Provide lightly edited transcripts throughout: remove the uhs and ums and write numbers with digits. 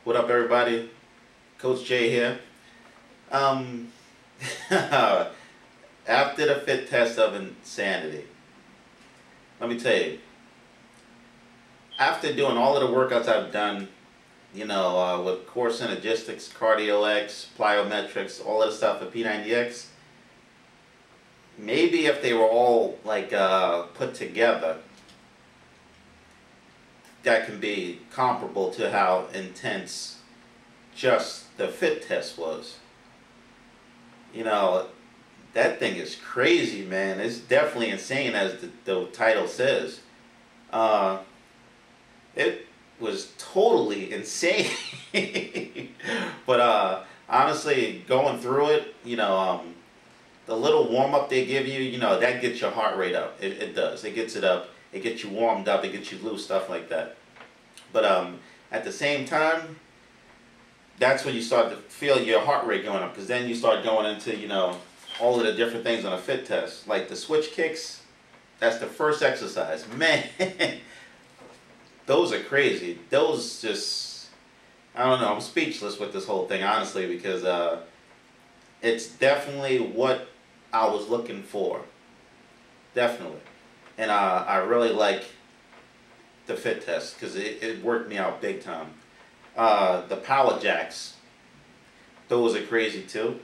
What up, everybody? Coach Jay here. Um, After the fit test of insanity, let me tell you, after doing all of the workouts I've done, with core synergistics, cardio X, plyometrics, all of the stuff at P90X, maybe if they were all put together, that can be comparable to how intense just the fit test was. That thing is crazy, man. It's definitely insane, as the title says. It was totally insane. But honestly, going through it, the little warm-up they give you, that gets your heart rate up. It does. It gets it up. It gets you warmed up. It gets you loose, stuff like that. But at the same time, that's when you start to feel your heart rate going up, because then you start going into, all of the different things on a fit test. Like the switch kicks, that's the first exercise. Man, those are crazy. Those just, I don't know, I'm speechless with this whole thing, honestly, because it's definitely what I was looking for. Definitely. And I really like the fit test, because it worked me out big time. The power jacks, those are crazy too.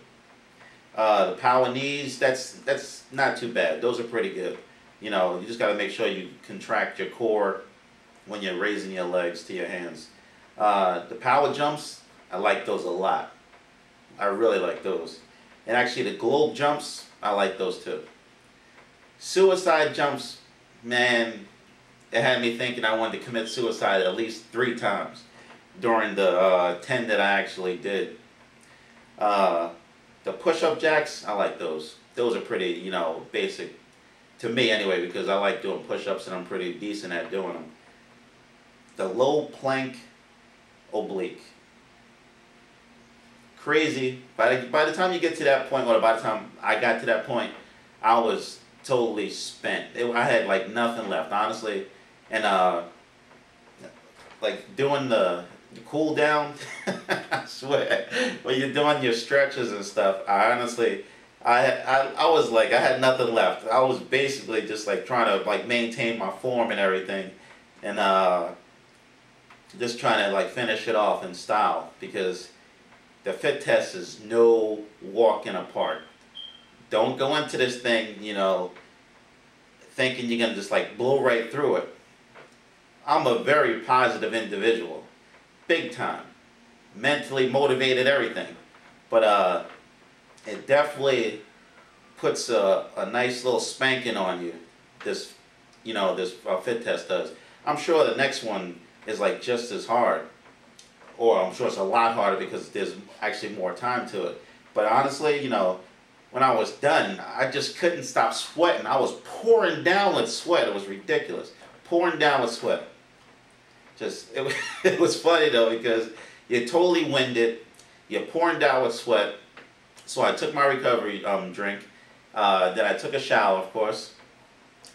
The power knees, that's not too bad. Those are pretty good. You just got to make sure you contract your core when you're raising your legs to your hands. The power jumps, I like those a lot. I really like those. And actually the globe jumps, I like those too. Suicide jumps, man, it had me thinking I wanted to commit suicide at least 3 times during the 10 that I actually did. The push-up jacks, I like those. Those are pretty, basic to me anyway, because I like doing push-ups and I'm pretty decent at doing them. The low plank oblique, crazy. By the time you get to that point, or by the time I got to that point, I was totally spent. I had like nothing left, honestly. And like doing the cool down, I swear, when you're doing your stretches and stuff, I honestly, I was like, I had nothing left. I was basically just like trying to like maintain my form and everything, and just trying to like finish it off in style, because the fit test is no walk in a park. Don't go into this thing, thinking you're gonna just like blow right through it. I'm a very positive individual, big time, mentally motivated, everything. But it definitely puts a nice little spanking on you. This, this fit test does. I'm sure the next one is like just as hard, or I'm sure it's a lot harder because there's actually more time to it. But honestly, when I was done, I just couldn't stop sweating. I was pouring down with sweat. It was ridiculous. Pouring down with sweat. It was funny though, because you're totally winded. You're pouring down with sweat. So I took my recovery drink. Then I took a shower, of course.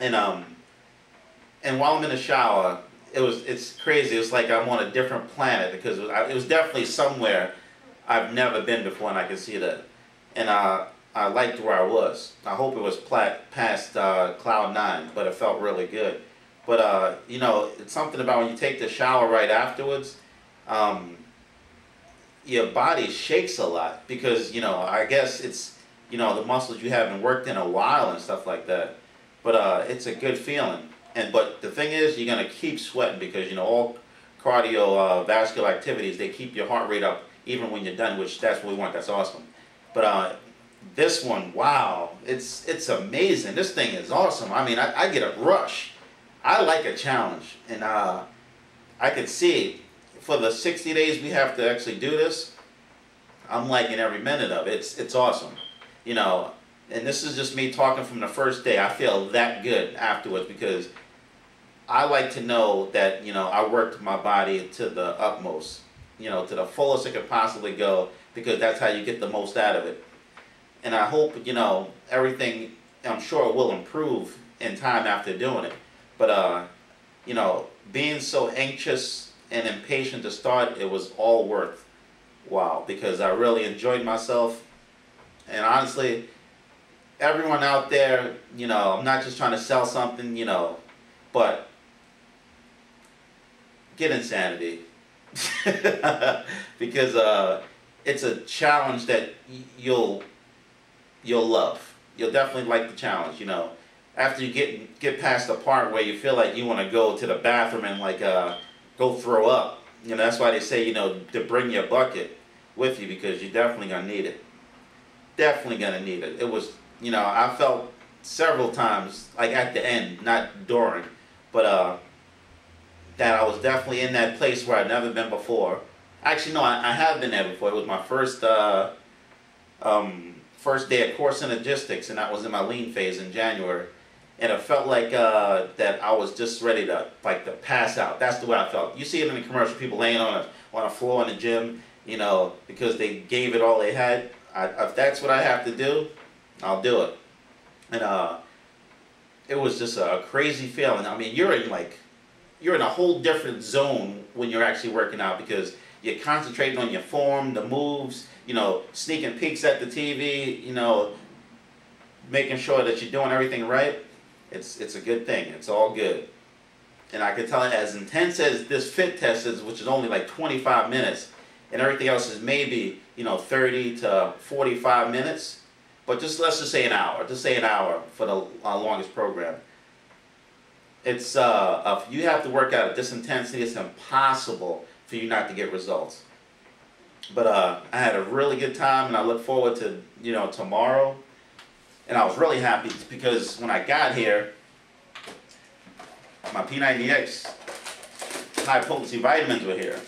And while I'm in the shower, it's crazy. It's like I'm on a different planet, because it was definitely somewhere I've never been before, and I can see that. And I liked where I was. I hope it was past cloud 9, but it felt really good. But it's something about when you take the shower right afterwards, your body shakes a lot, because I guess it's the muscles you haven't worked in a while and stuff like that. But it's a good feeling. But the thing is, you're gonna keep sweating, because all cardiovascular activities, they keep your heart rate up even when you're done, which that's what we want. That's awesome. But this one, wow, it's amazing. This thing is awesome. I mean, I get a rush. I like a challenge, and I can see for the 60 days we have to actually do this, I'm liking every minute of it. It's awesome, and this is just me talking from the first day. I feel that good afterwards, because I like to know that I worked my body to the utmost, to the fullest it could possibly go, because that's how you get the most out of it. And I hope everything, I'm sure, will improve in time after doing it. But being so anxious and impatient to start, it was all worthwhile because I really enjoyed myself. And honestly, everyone out there, you know, I'm not just trying to sell something, you know, but get Insanity. Because it's a challenge that you'll love. You'll definitely like the challenge, you know. After you get past the part where you feel like you want to go to the bathroom and like go throw up, you know, that's why they say, you know, to bring your bucket with you because you're definitely gonna need it. Definitely gonna need it. It was, you know, I felt several times, like at the end, not during, but that I was definitely in that place where I'd never been before. Actually, no, I have been there before. It was my first first day of course synergistics, and that was in my lean phase in January. And it felt like that I was just ready to to pass out. That's the way I felt. You see it in the commercial, people laying on a floor in the gym, you know, because they gave it all they had. If that's what I have to do, I'll do it. And it was just a crazy feeling. I mean, you're in a whole different zone when you're actually working out because you're concentrating on your form, the moves, you know, sneaking peeks at the TV, you know, making sure that you're doing everything right. It's a good thing. It's all good. And I can tell you, as intense as this fit test is, which is only like 25 minutes, and everything else is maybe, you know, 30 to 45 minutes, but let's just say an hour. Just say an hour for the longest program. It's if you have to work out at this intensity, it's impossible for you not to get results. But I had a really good time, and I look forward to, you know, tomorrow. And I was really happy because when I got here, my P90X high potency vitamins were here.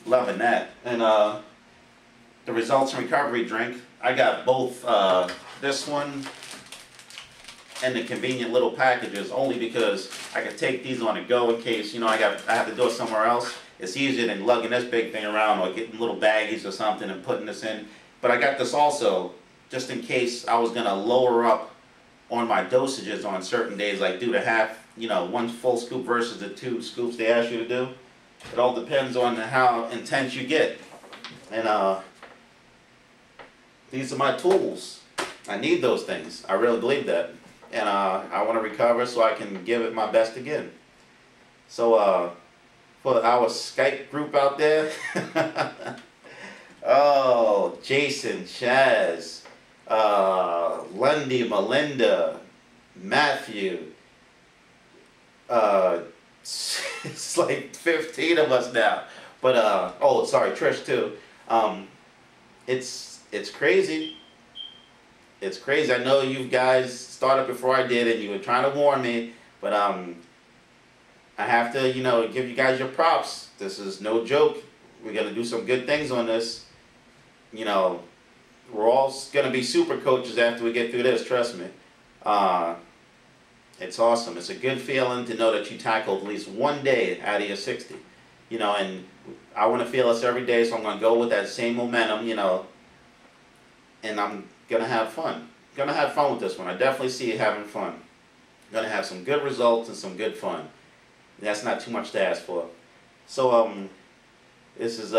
Loving that. And the Results in Recovery drink, I got both this one and the convenient little packages only because I can take these on the go in case, you know, I have to do it somewhere else. It's easier than lugging this big thing around or getting little baggies or something and putting this in. But I got this also just in case I was going to lower up on my dosages on certain days, like do the half, you know, 1 full scoop versus the 2 scoops they ask you to do. It all depends on how intense you get. And these are my tools. I need those things. I really believe that. And I want to recover so I can give it my best again. So for our Skype group out there, oh, Jason, Chaz, Lundy, Melinda, Matthew, it's like 15 of us now. But oh, sorry, Trish too. It's crazy. It's crazy. I know you guys started before I did, and you were trying to warn me, but I have to, you know, give you guys your props. This is no joke. We're gonna do some good things on this. You know, we're all gonna be super coaches after we get through this. Trust me. It's awesome. It's a good feeling to know that you tackled at least one day out of your 60. You know, and I want to feel this every day, so I'm gonna go with that same momentum. You know, and I'm gonna have fun. Gonna have fun with this one. I definitely see you having fun. Gonna have some good results and some good fun. That's not too much to ask for. So this is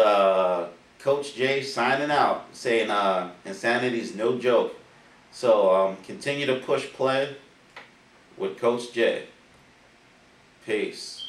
Coach Jay signing out, saying insanity is no joke. So continue to push play with Coach Jay. Peace.